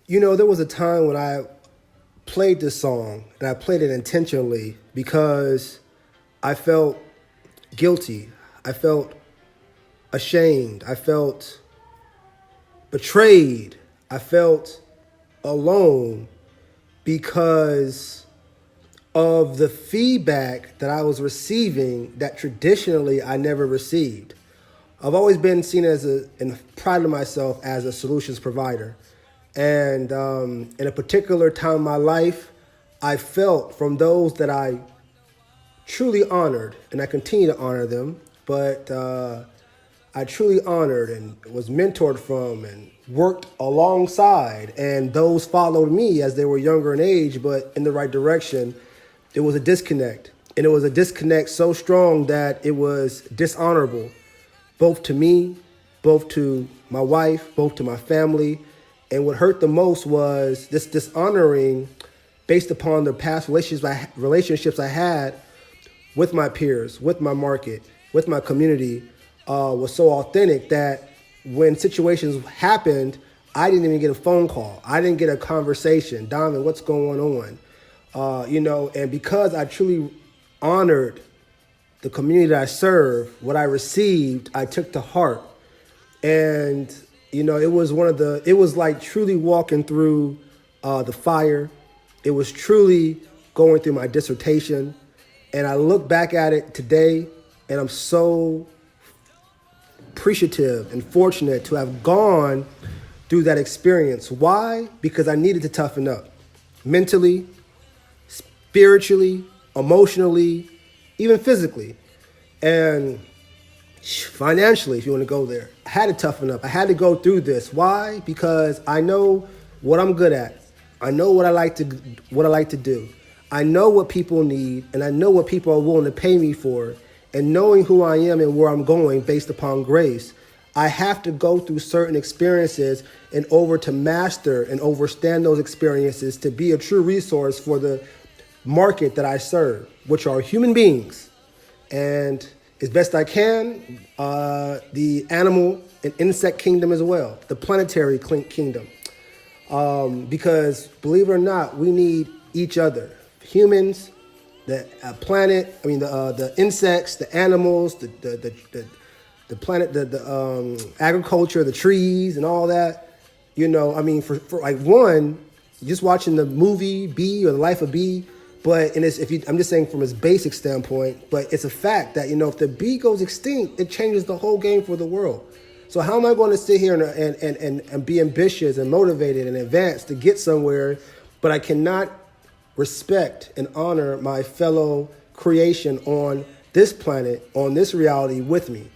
There was a time when I played this song, and I played it intentionally because I felt guilty. I felt ashamed. I felt betrayed. I felt alone because of the feedback that I was receiving that traditionally I never received. I've always been seen and prided myself as a solutions provider. And in a particular time in my life, I felt from those that I truly honored, and I continue to honor them, but I truly honored and was mentored from and worked alongside, and those followed me as they were younger in age, but in the right direction. It was a disconnect, and it was a disconnect so strong that it was dishonorable, both to me, both to my wife, both to my family. And what hurt the most was this dishonoring based upon the past relationships I had with my peers, with my market, with my community, was so authentic that when situations happened, I didn't even get a phone call. I didn't get a conversation. Donovan, what's going on? And because I truly honored the community that I serve, what I received, I took to heart. And, it was like truly walking through the fire. It was truly going through my dissertation. And I look back at it today, and I'm so appreciative and fortunate to have gone through that experience. Why? Because I needed to toughen up mentally, spiritually, emotionally, even physically, and financially, if you want to go there. I had to toughen up. I had to go through this. Why? Because I know what I'm good at. I know what I like to do. I know what people need, and I know what people are willing to pay me for. And knowing who I am and where I'm going based upon grace, I have to go through certain experiences in order to master and overstand those experiences to be a true resource for the market that I serve, which are human beings. And as best I can, the animal and insect kingdom as well, the planetary kingdom. Because believe it or not, we need each other. Humans, the planet, the insects, the animals, the planet, the agriculture, the trees, and all that. For like one, just watching the movie Bee or the Life of Bee. But I'm just saying from its basic standpoint, but it's a fact that if the bee goes extinct, it changes the whole game for the world. So how am I going to sit here and be ambitious and motivated and advance to get somewhere, but I cannot respect and honor my fellow creation on this planet, on this reality with me?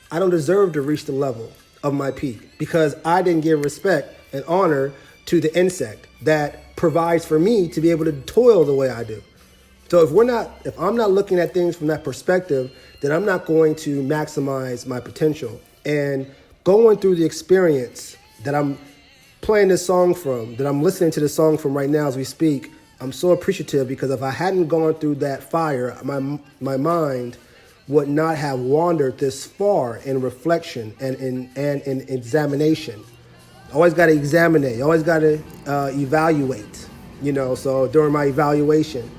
I don't deserve to reach the level of my peak because I didn't give respect and honor to the insect that provides for me to be able to toil the way I do. So if I'm not looking at things from that perspective, then I'm not going to maximize my potential. And going through the experience that I'm playing this song from, that I'm listening to the song from right now as we speak, I'm so appreciative because if I hadn't gone through that fire, my mind would not have wandered this far in reflection and in examination. Always got to examine, always got to evaluate, so during my evaluation.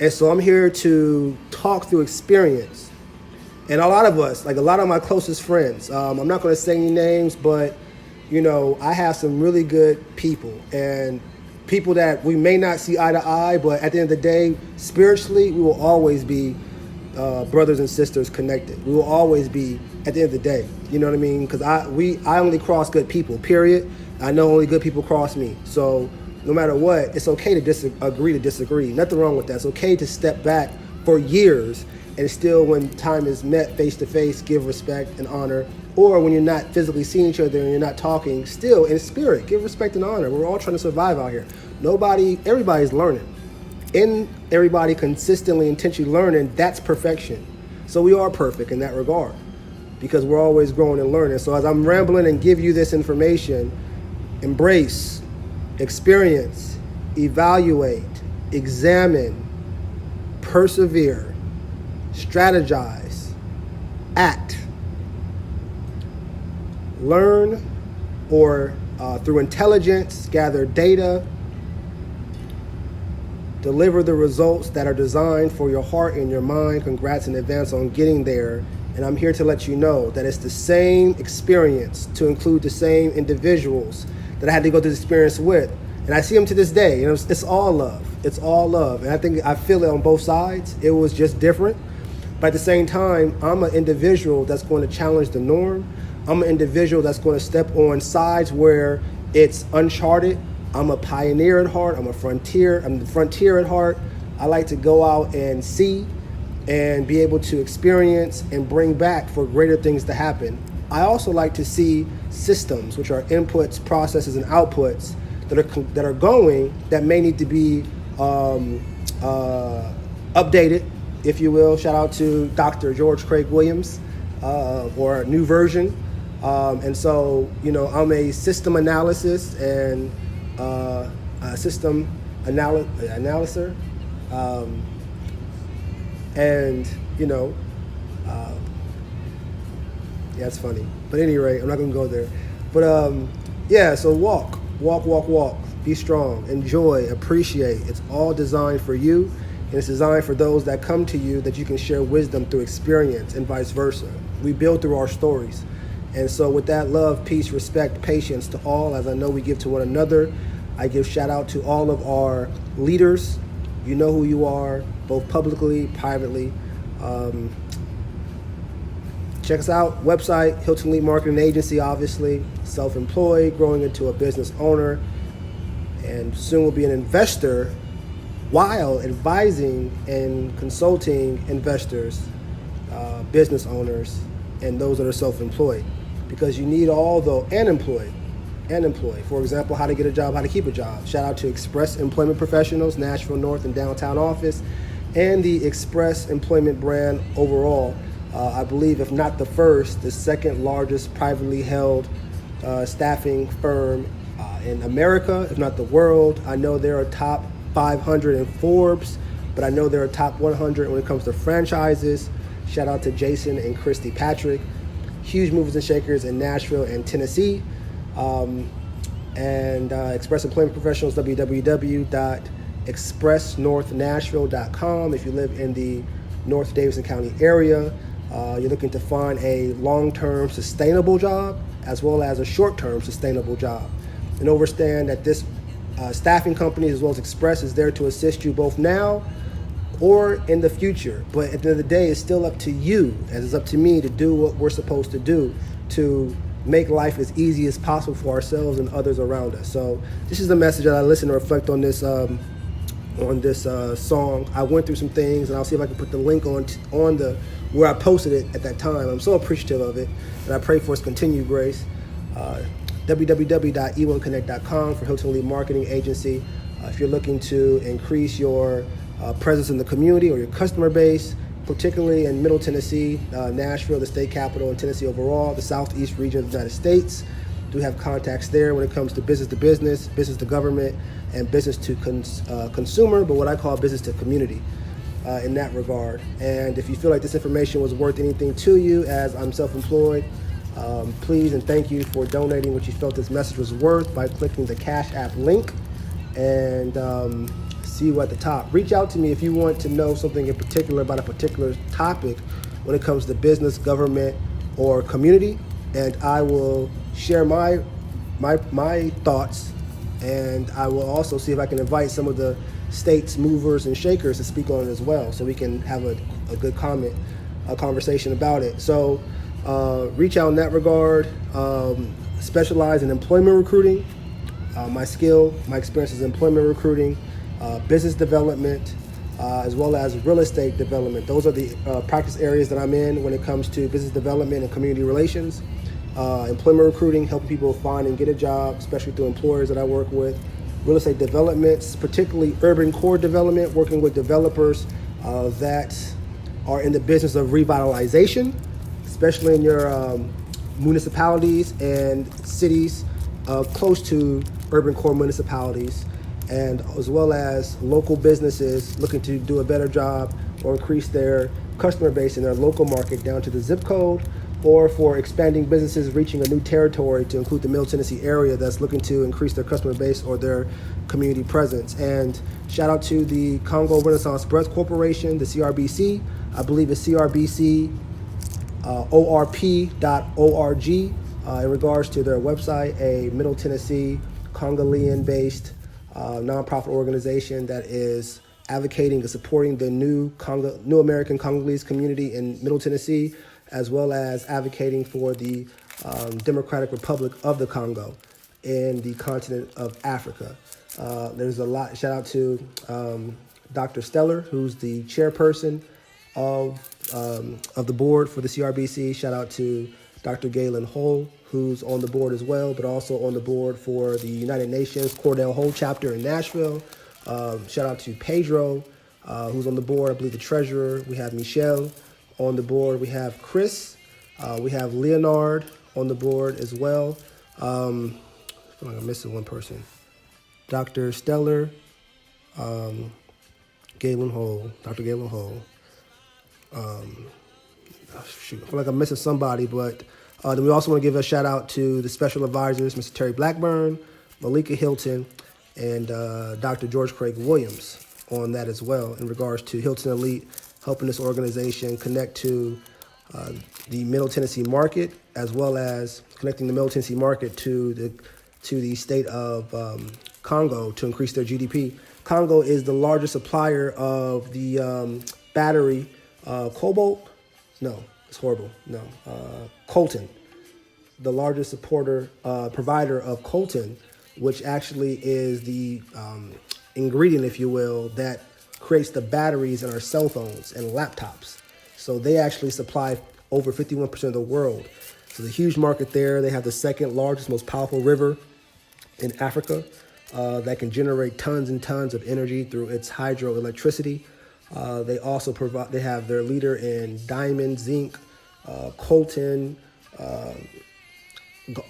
And so I'm here to talk through experience. And a lot of us, like a lot of my closest friends, I'm not going to say any names, but, I have some really good people and people that we may not see eye to eye, but at the end of the day, spiritually, we will always be brothers and sisters connected. We will always be at the end of the day. You know what I mean? Because I only cross good people, period. I know only good people cross me. So no matter what, it's okay to disagree. Nothing wrong with that. It's okay to step back for years and still, when time is met face to face, give respect and honor. Or when you're not physically seeing each other and you're not talking, still in spirit, give respect and honor. We're all trying to survive out here. Everybody's learning. In everybody consistently, intentionally learning, that's perfection. So we are perfect in that regard because we're always growing and learning. So as I'm rambling and give you this information, embrace, experience, evaluate, examine, persevere, strategize, act, learn, or through intelligence, gather data, deliver the results that are designed for your heart and your mind. Congrats in advance on getting there. And I'm here to let you know that it's the same experience, to include the same individuals that I had to go through this experience with. And I see them to this day. You know, it's all love. It's all love. And I think I feel it on both sides. It was just different. But at the same time, I'm an individual that's going to challenge the norm. I'm an individual that's going to step on sides where it's uncharted. I'm a pioneer at heart. I'm the frontier at heart. I like to go out and see and be able to experience and bring back for greater things to happen. I also like to see systems, which are inputs, processes, and outputs that are going that may need to be updated, if you will. Shout out to Dr. George Craig Williams, or a new version. And so, you know, I'm a system analysis and a system analyzer. And, you know, yeah, it's funny. But at any rate, I'm not going to go there. But, yeah, so walk. Be strong. Enjoy. Appreciate. It's all designed for you. And it's designed for those that come to you, that you can share wisdom through experience and vice versa. We build through our stories. And so with that, love, peace, respect, patience to all, as I know we give to one another. I give shout out to all of our leaders. You know who you are, both publicly, privately. Check us out. Website, Hylton Lead Marketing Agency, obviously. Self-employed, growing into a business owner. And soon will be an investor while advising and consulting investors, business owners, and those that are self-employed. Because you need all those, and employed. For example, how to get a job, how to keep a job. Shout out to Express Employment Professionals, Nashville North and downtown office, and the Express Employment brand overall. I believe, if not the first, the second largest privately held staffing firm in America, if not the world. I know they're a top 500 in Forbes, but I know they're a top 100 when it comes to franchises. Shout out to Jason and Christy Patrick. Huge movers and shakers in Nashville and Tennessee. Express Employment Professionals, www.expressnorthnashville.com. If you live in the North Davidson County area, you're looking to find a long-term sustainable job as well as a short-term sustainable job. And understand that this staffing company as well as Express is there to assist you both now or in the future. But at the end of the day, it's still up to you, as it's up to me, to do what we're supposed to do to make life as easy as possible for ourselves and others around us. So this is the message that I listen to reflect on this song. I went through some things, and I'll see if I can put the link on the where I posted it at that time. I'm so appreciative of it, and I pray for its continued grace. www.e1connect.com for Hylton Lead Marketing Agency. If you're looking to increase your presence in the community or your customer base, particularly in Middle Tennessee, Nashville, the state capital, and Tennessee overall, the southeast region of the United States. Do have contacts there when it comes to business to business, business to government, and business to consumer, but what I call business to community in that regard. And if you feel like this information was worth anything to you, as I'm self-employed, please and thank you for donating what you felt this message was worth by clicking the Cash App link and see you at the top. Reach out to me if you want to know something in particular about a particular topic when it comes to business, government, or community, and I will share my thoughts, and I will also see if I can invite some of the state's movers and shakers to speak on it as well, so we can have a good conversation about it. So reach out in that regard. Specialize in employment recruiting. My experience is employment recruiting, business development, as well as real estate development. Those are the practice areas that I'm in when it comes to business development and community relations. Employment recruiting, helping people find and get a job, especially through employers that I work with. Real estate developments, particularly urban core development, working with developers that are in the business of revitalization, especially in your municipalities and cities close to urban core municipalities, and as well as local businesses looking to do a better job or increase their customer base in their local market down to the zip code, or for expanding businesses reaching a new territory to include the Middle Tennessee area that's looking to increase their customer base or their community presence. And shout out to the Congo Renaissance Bread Corporation, the CRBC. I believe it's CRBC orp.org in regards to their website, a Middle Tennessee Congolian-based nonprofit organization that is advocating and supporting the new American Congolese community in Middle Tennessee, as well as advocating for the Democratic Republic of the Congo in the continent of Africa. There's a lot. Shout out to Dr. Steller, who's the chairperson of the board for the CRBC. Shout out to Dr. Galen Hull, who's on the board as well, but also on the board for the United Nations Cordell Hull chapter in Nashville. Shout out to Pedro, who's on the board, I believe the treasurer. We have Michelle on the board. We have Chris. We have Leonard on the board as well. I feel like I'm missing one person. Dr. Steller, Galen Hull, Dr. Galen Hull. Shoot, I feel like I'm missing somebody, but then we also want to give a shout out to the special advisors, Mr. Terry Blackburn, Malika Hylton, and Dr. George Craig Williams on that as well in regards to Hylton Elite, helping this organization connect to the Middle Tennessee market, as well as connecting the Middle Tennessee market to the state of Congo to increase their GDP. Congo is the largest supplier of the battery cobalt. No, it's horrible. No, coltan, the largest provider of coltan, which actually is the ingredient, if you will, that creates the batteries in our cell phones and laptops. So they actually supply over 51% of the world. So the huge market there. They have the second largest, most powerful river in Africa that can generate tons and tons of energy through its hydroelectricity. They also provide. They have their leader in diamond, zinc, coltan,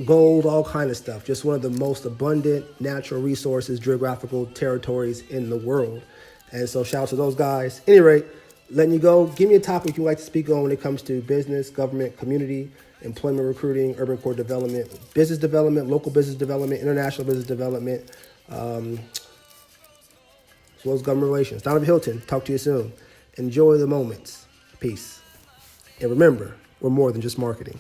gold, all kind of stuff. Just one of the most abundant natural resources, geographical territories in the world. And so shout out to those guys. At any rate, letting you go. Give me a topic you'd like to speak on when it comes to business, government, community, employment recruiting, urban core development, business development, local business development, international business development, as well as government relations. Danavan Hylton, talk to you soon. Enjoy the moments. Peace. And remember, we're more than just marketing.